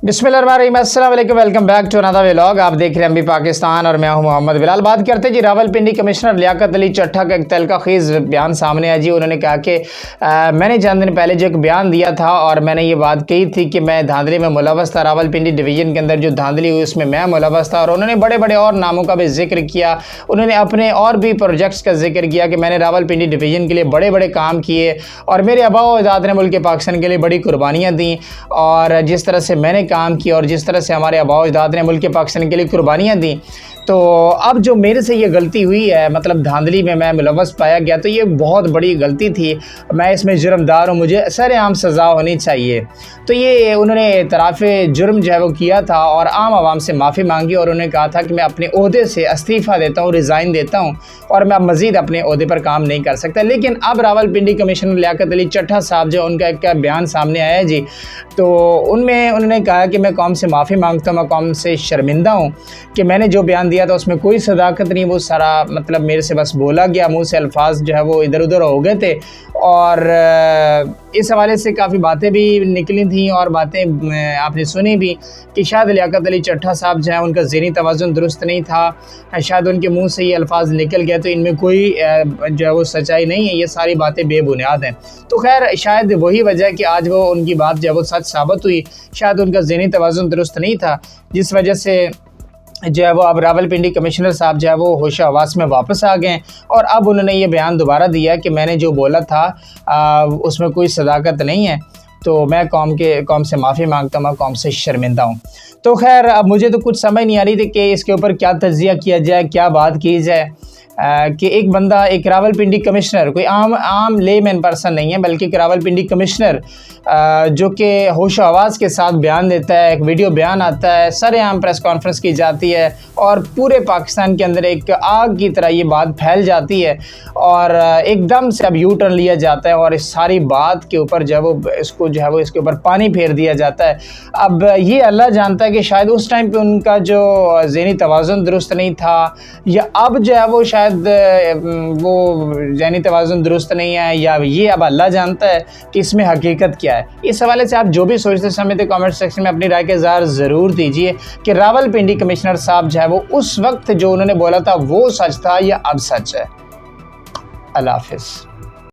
बिस्मिल्लाहिर्रहमानिर्रहीम, अस्सलाम वालेकुम, welcome back to another vlog. आप देख रहे हैं एमबी पाकिस्तान और मैं हूं मोहम्मद बिलाल। बात करते हैं जी रावलपिंडी कमिश्नर लियाकत अली चट्ठा का एक तहलका-खेज़ बयान सामने आया जी। उन्होंने कहा कि मैंने चंद दिन पहले जो एक बयान दिया था और मैंने ये बात कही थी कि मैं धांधली में मुलव्वस था, रावलपिंडी डिवीज़न के अंदर जो धांधली हुई उसमें मैं मुलव्वस था। और उन्होंने बड़े बड़े और नामों का भी जिक्र किया। उन्होंने अपने और भी प्रोजेक्ट्स का जिक्र किया कि मैंने रावलपिंडी डिवीज़न के लिए बड़े बड़े काम किए और मेरे आबा व अजदाद ने मुल्क पाकिस्तान के लिए बड़ी कुर्बानियाँ दी। और जिस तरह से मैंने काम किया और जिस तरह से हमारे आबा व अजदाद ने मुल्क पाकिस्तान के लिए कुर्बानियाँ दी, तो अब जो मेरे से ये गलती हुई है, मतलब धांधली में मैं मुलव्वस पाया गया, तो ये बहुत बड़ी गलती थी। मैं इसमें जुर्मदार हूँ, मुझे सरेआम सज़ा होनी चाहिए। तो ये उन्होंने इतराफ़ जुर्म जो है वो किया था और आम आवाम से माफ़ी मांगी और उन्होंने कहा था कि मैं अपने ओहदे से इस्तीफ़ा देता हूँ, रिज़ाइन देता हूँ और मैं अब मज़ीद अपने ओहदे पर काम नहीं कर सकता। लेकिन अब रावलपिंडी कमिश्नर लियाकत अली चट्ठा साहब जो उनका एक बयान सामने आया है जी, तो उनमें उन्होंने कहा कि मैं कौम से माफ़ी मांगता हूँ, मैं कौम से शर्मिंदा हूँ कि मैंने जो बयान दिया था उसमें कोई सदाकत नहीं, वो सारा मतलब मेरे से बस बोला गया, मुंह से अल्फाज जो है वो इधर उधर हो गए थे। और इस हवाले से काफ़ी बातें भी निकली थी और बातें आपने सुनी भी कि शायद लियाकत अली चट्ठा साहब जो है उनका ज़हनी तवाज़ुन दुरुस्त नहीं था, शायद उनके मुंह से ये अल्फाज निकल गए, तो इनमें कोई जो है वो सच्चाई नहीं है, ये सारी बातें बेबुनियाद हैं। तो खैर शायद वही वजह है कि आज वो उनकी बात जो है वो सच साबित हुई। शायद उनका ज़हनी तवाज़ुन दुरुस्त नहीं था, जिस वजह से जो है वो अब रावलपिंडी कमिश्नर साहब जो है वो होश हवास में वापस आ गए और अब उन्होंने ये बयान दोबारा दिया कि मैंने जो बोला था उसमें कोई सदाकत नहीं है, तो मैं कौम से माफ़ी मांगता हूँ, मैं कौम से शर्मिंदा हूँ। तो खैर अब मुझे तो कुछ समझ नहीं आ रही थी कि इसके ऊपर क्या तज्ज़िया किया जाए, क्या बात की जाए कि एक बंदा, एक रावलपिंडी कमिश्नर, कोई आम लेमैन पर्सन नहीं है बल्कि एक रावलपिंडी कमिश्नर जो कि होश हवास के साथ बयान देता है, एक वीडियो बयान आता है, सरेआम प्रेस कॉन्फ्रेंस की जाती है और पूरे पाकिस्तान के अंदर एक आग की तरह ये बात फैल जाती है और एकदम से अब यू टर्न लिया जाता है और इस सारी बात के ऊपर जो है वो इसको जो है वो इसके ऊपर पानी फेर दिया जाता है। अब ये अल्लाह जानता है कि शायद उस टाइम पे उनका जो ज़हनी तवाज़ुन दुरुस्त नहीं था या अब जो है वो शायद वो ज़हनी तवाज़ुन दुरुस्त नहीं है, या ये अब अल्लाह जानता है कि इसमें हकीकत क्या है। इस हवाले से आप जो भी सोचते समझते कमेंट सेक्शन में अपनी राय का इज़हार ज़रूर दीजिए कि रावलपिंडी कमिश्नर साहब जो है वो उस वक्त जो उन्होंने बोला था वो सच था या अब सच है। अल्लाह हाफ़िज़।